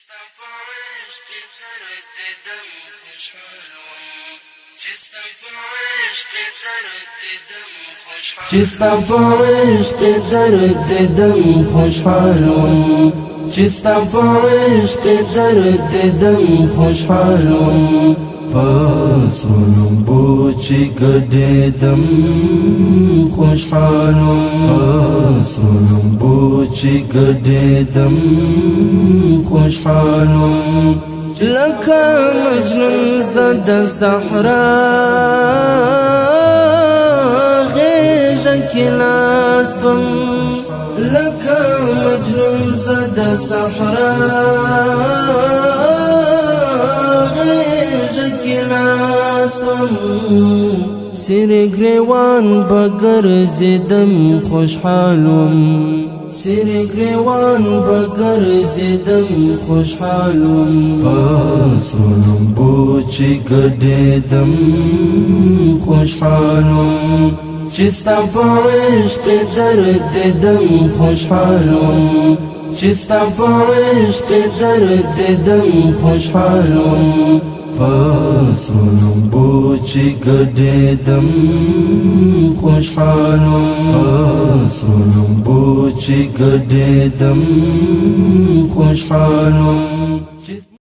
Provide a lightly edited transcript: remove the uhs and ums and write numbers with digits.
چستا پعشق درد دم خوشحالم چستا پعشق درد دم خوشحالم چستا پعشق درد دم خوشحالم چستا پعشق درد دم خوشحالم پسرونم بوچی گډېدم خوشحالم پسرونم بوچی گډېدم خوشحالم لکه مجنون زد صحرا غیږه کې ناستم لکه مجنون زد صحرا سری گریوان بگر زدم خوشحالم سری گریوان بگر زدم خوشحالم پسرونم بوچی گډېدم خوشحالم چستا پعشق درد دم خوشحالم چستا پعشق درد دم خوشحالم پسرونم بوچی گډېدم خوشحالم پسرونم بوچی گډېدم خوشحالم